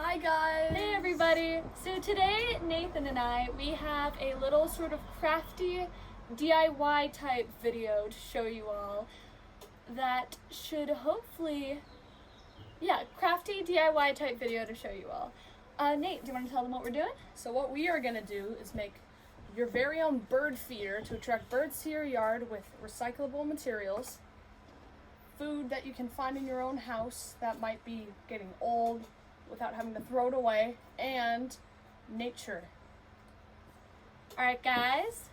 Hi guys! Hey everybody! So today, Nathan and I, we have a little sort of crafty DIY type video to show you all that should hopefully, crafty DIY type video to show you all. Nate, do you want to tell them what we're doing? So what we are going to do is make your very own bird feeder to attract birds to your yard with recyclable materials, food that you can find in your own house that might be getting old without having to throw it away, and nature. Alright guys,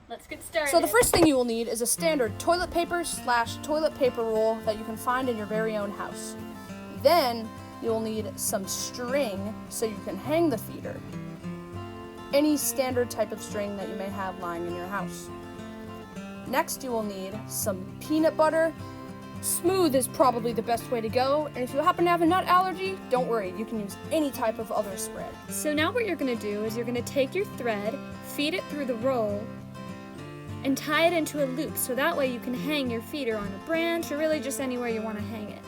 let's get started. So the first thing you will need is a standard toilet paper / toilet paper roll that you can find in your very own house. Then you'll need some string so you can hang the feeder. Any standard type of string that you may have lying in your house. Next you will need some peanut butter. Smooth is probably the best way to go, and if you happen to have a nut allergy, don't worry, you can use any type of other spread. So now what you're going to do is you're going to take your thread, feed it through the roll, and tie it into a loop, so that way you can hang your feeder on a branch or really just anywhere you want to hang it.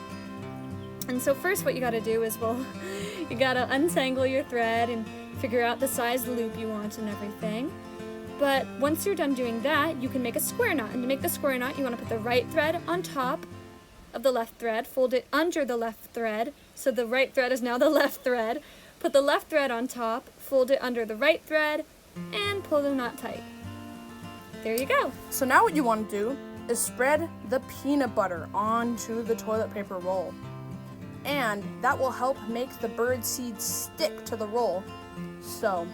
And so first what you got to do is, you got to untangle your thread and figure out the size loop you want and everything. But once you're done doing that, you can make a square knot. And to make the square knot, you want to put the right thread on top of the left thread, fold it under the left thread, so the right thread is now the left thread. Put the left thread on top, fold it under the right thread, and pull the knot tight. There you go. So now what you want to do is spread the peanut butter onto the toilet paper roll. And that will help make the bird seed stick to the roll. So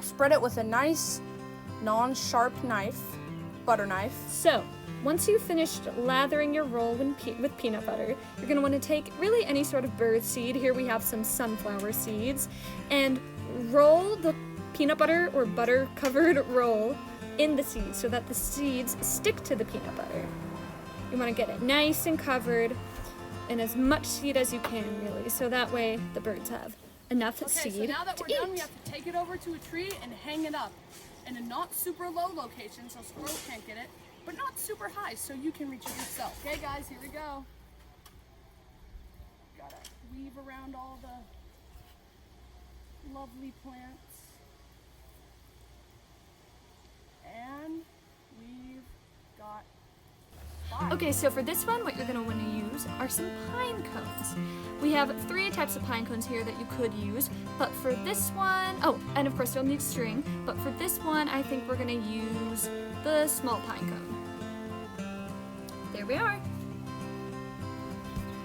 spread it with a nice non-sharp knife, butter knife. So once you've finished lathering your roll with peanut butter, you're going to want to take really any sort of bird seed. Here we have some sunflower seeds. And roll the peanut butter or butter covered roll in the seeds so that the seeds stick to the peanut butter. You want to get it nice and covered and as much seed as you can, really, so that way the birds have enough seed to eat. So now that we're done, we have to take it over to a tree and hang it up in a not super low location so squirrels can't get it, but not super high so you can reach it yourself. Okay guys, here we go. Gotta weave around all the lovely plants. And we've got 5. Okay, so for this one, what you're going to want to use are some pine cones. We have 3 types of pine cones here that you could use, but for this one, and of course you'll need string, but for this one, I think we're going to use the small pine cone. There we are.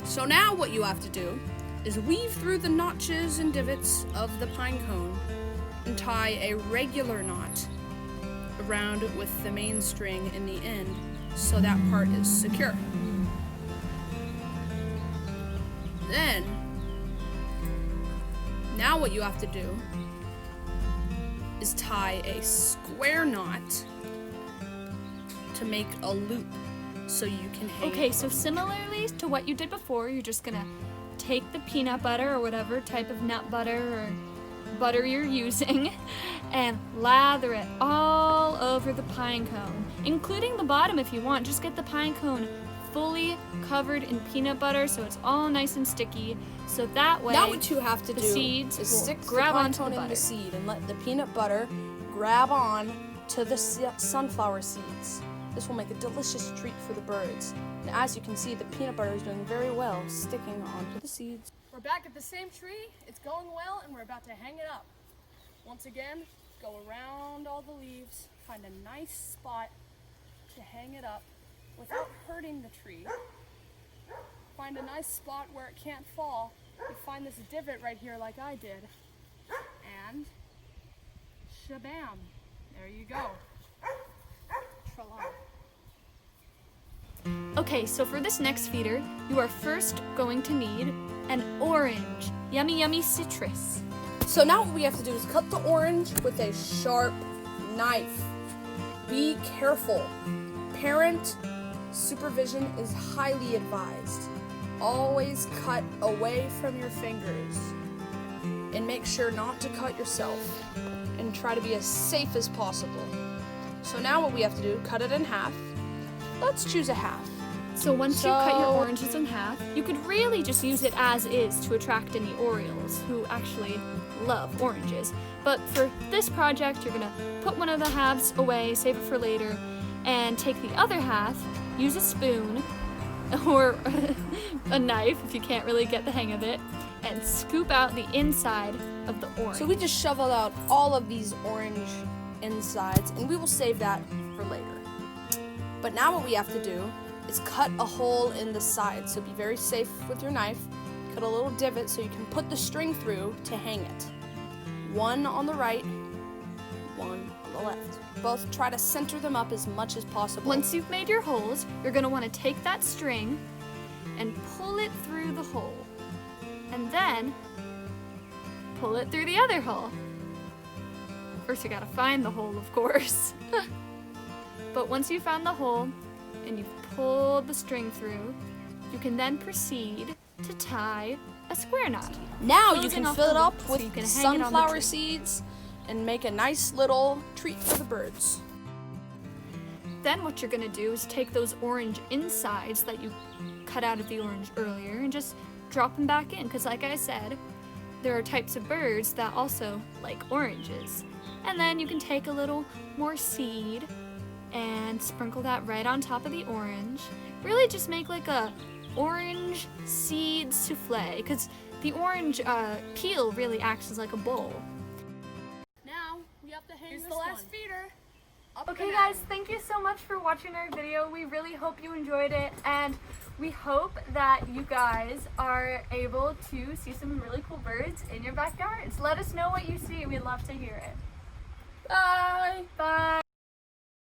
So now what you have to do is weave through the notches and divots of the pine cone and tie a regular knot around it with the main string in the end, so that part is secure. Then, now what you have to do is tie a square knot to make a loop so you can hang Okay, it. so similarly to what you did before, you're just gonna take the peanut butter or whatever type of nut butter or butter you're using and lather it all over the pine cone, including the bottom if you want. Just get the pine cone fully covered in peanut butter so it's all nice and sticky, so that way now what you have to the do seeds is will stick grab the pine onto cone the in butter. the seed and let the peanut butter grab on to the sunflower seeds. This will make a delicious treat for the birds. And as you can see, the peanut butter is doing very well sticking onto the seeds. We're back at the same tree. It's going well, and we're about to hang it up. Once again, go around all the leaves, find a nice spot to hang it up without hurting the tree. Find a nice spot where it can't fall. You find this divot right here like I did. And shabam, there you go. Tra-la. Okay, so for this next feeder, you are first going to need an orange. Yummy, yummy citrus. So now what we have to do is cut the orange with a sharp knife. Be careful. Parent supervision is highly advised. Always cut away from your fingers. And make sure not to cut yourself. And try to be as safe as possible. So now what we have to do, cut it in half. Let's choose a half. So once you cut your oranges in half, you could really just use it as is to attract any Orioles who actually love oranges. But for this project, you're gonna put one of the halves away, save it for later, and take the other half, use a spoon or a knife if you can't really get the hang of it, and scoop out the inside of the orange. So we just shoveled out all of these orange insides, and we will save that for later. But now what we have to do is cut a hole in the side. So be very safe with your knife. Cut a little divot so you can put the string through to hang it. One on the right, one on the left. Both try to center them up as much as possible. Once you've made your holes, you're going to want to take that string and pull it through the hole. And then pull it through the other hole. First you gotta find the hole, of course. But once you've found the hole and you've pulled the string through, you can then proceed to tie a square knot. Now you can fill it up with so sunflower seeds and make a nice little treat for the birds. Then what you're gonna do is take those orange insides that you cut out of the orange earlier and just drop them back in, because like I said, there are types of birds that also like oranges. And then you can take a little more seed and sprinkle that right on top of the orange. Really just make like a orange seed souffle, because the orange peel really acts as like a bowl. Now we have to hang Here's this the last one. feeder. Up Okay and guys, down. thank you so much for watching our video. We really hope you enjoyed it, and we hope that you guys are able to see some really cool birds in your backyards. Let us know what you see. We'd love to hear it. Bye. Bye.